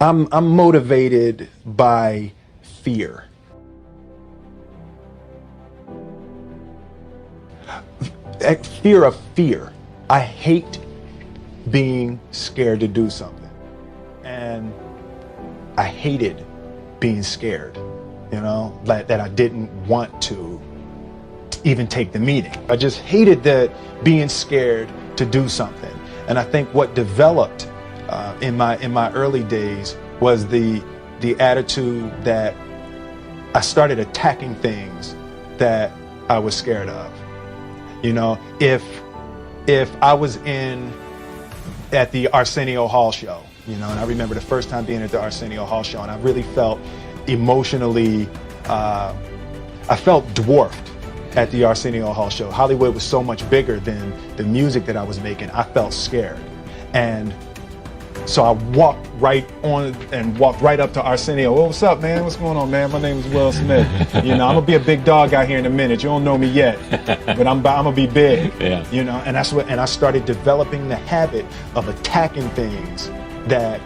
I'm motivated by fear. Fear of fear. I hate being scared to do something. And I hated being scared, that I didn't want to even take the meeting. I just hated that being scared to do something. And I think what developed in my early days was the attitude that I started attacking things that I was scared of. If I was at the Arsenio Hall show, and I remember the first time being at the Arsenio Hall show, and I really felt emotionally, I felt dwarfed at the Arsenio Hall show. Hollywood was so much bigger than the music that I was making. I felt scared. And so I walked right up to Arsenio. Oh, what's up, man? What's going on, man? My name is Will Smith. I'm gonna be a big dog out here in a minute. You don't know me yet, but I'm gonna be big. Yeah. And I started developing the habit of attacking things that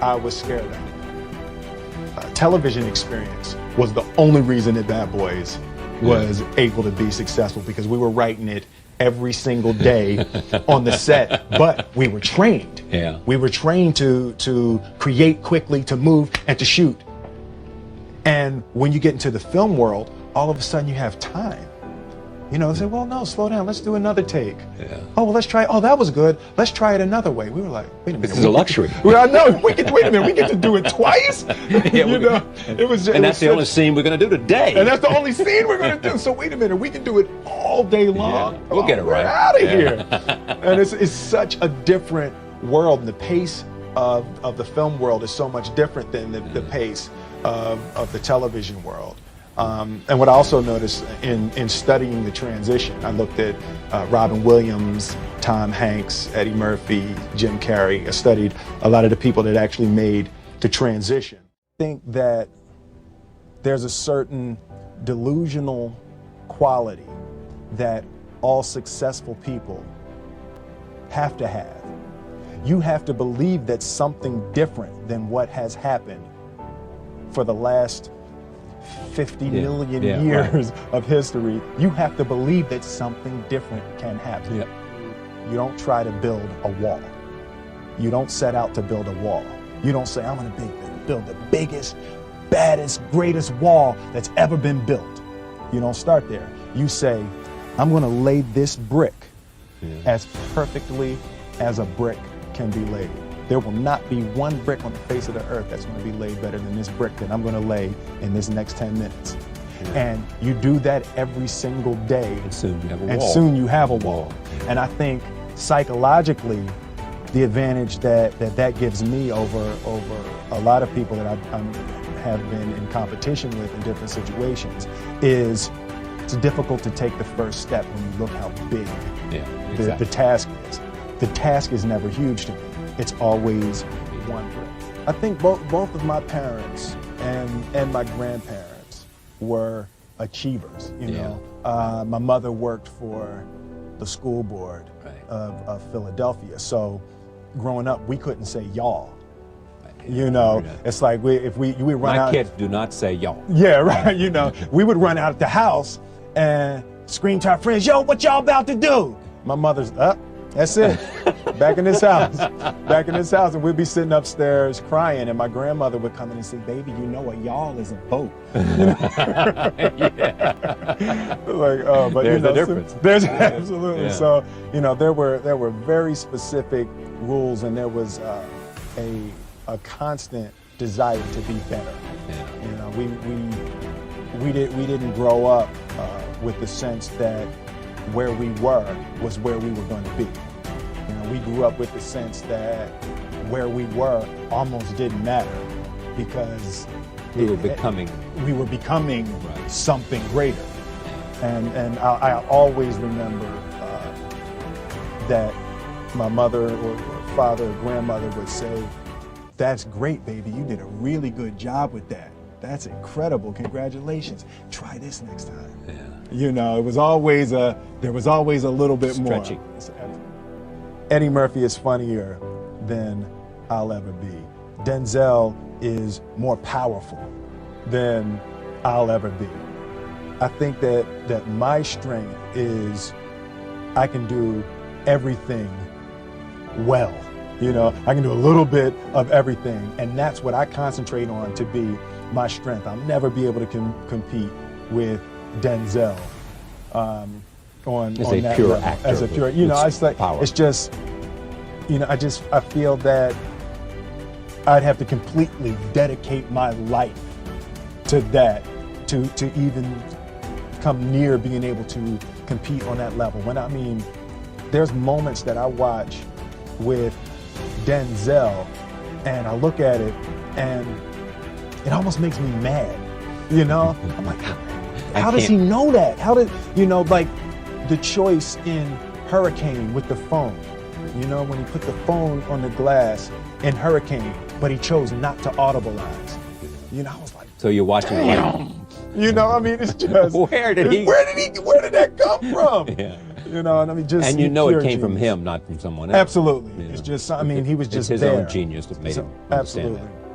I was scared of. Television experience was the only reason that Bad Boys was able to be successful, because we were writing it every single day on the set, but we were trained. Yeah. We were trained to create quickly, to move, and to shoot. And when you get into the film world, all of a sudden you have time. They say, well, no, slow down. Let's do another take. Yeah. Oh, well, let's try. Oh, that was good. Let's try it another way. We were like, wait a minute. This is a luxury. I know. Wait a minute. We get to do it twice. It was. And that's the only scene we're going to do today. And that's the only scene we're going to do. So wait a minute. We can do it all day long. Yeah, we'll get it right. We're out of here. And it's such a different world. And the pace of the film world is so much different than the pace of the television world. And what I also noticed in studying the transition, I looked at Robin Williams, Tom Hanks, Eddie Murphy, Jim Carrey. I studied a lot of the people that actually made the transition. I think that there's a certain delusional quality that all successful people have to have. You have to believe that something different than what has happened for the last 50 million years of history. You have to believe that something different can happen. Yep. You don't try to build a wall. You don't set out to build a wall. You don't say, I'm going to build the biggest, baddest, greatest wall that's ever been built. You don't start there. You say, I'm going to lay this brick as perfectly as a brick can be laid. There will not be one brick on the face of the earth that's going to be laid better than this brick that I'm going to lay in this next 10 minutes. Yeah. And you do that every single day. And soon you have a wall. And soon you have a wall. Yeah. And I think psychologically, the advantage that gives me over a lot of people that I have been in competition with in different situations is it's difficult to take the first step when you look how big the task is. The task is never huge to me. It's always one brick. I think both of my parents and my grandparents were achievers. My mother worked for the school board of Philadelphia, so growing up we couldn't say y'all. It's like we run out. My kids do not say y'all. Yeah, right. We would run out of the house and scream to our friends, "Yo, what y'all about to do?" My mother's up. That's it. Back in this house. And we'd be sitting upstairs crying, and my grandmother would come in and say, "Baby, you know a y'all is a boat." But there's the difference. There's absolutely. Yeah. So, there were very specific rules, and there was a constant desire to be better. Yeah. We didn't grow up with the sense that where we were was where we were going to be. We grew up with the sense that where we were almost didn't matter, because we were becoming something greater. And I always remember that my mother or father or grandmother would say, "That's great, baby. You did a really good job with that. That's incredible. Congratulations. Try this next time." Yeah. It was always there was always a little bit stretching more. Eddie Murphy is funnier than I'll ever be. Denzel is more powerful than I'll ever be. I think that my strength is I can do everything well. You know, I can do a little bit of everything, and that's what I concentrate on to be my strength. I'll never be able to compete with Denzel on that pure level. actor As a pure, you know, it's like power. it's just, you know, I feel that I'd have to completely dedicate my life to that to even come near being able to compete on that level. When I mean, there's moments that I watch with Denzel and I look at it and it almost makes me mad, you know? I'm like, how does he know that? How did, you know, like the choice in Hurricane with the phone, you know, when he put the phone on the glass in Hurricane, but he chose not to audibilize. You know, I was like, So you're watching damn. You know, I mean, it's just Where did that come from? Yeah. You know, and I mean, just And you know it pure came from genius. him, not from someone else. Absolutely. You know? It's just, I mean, he was just it's his there. own genius that made him understand Absolutely. that.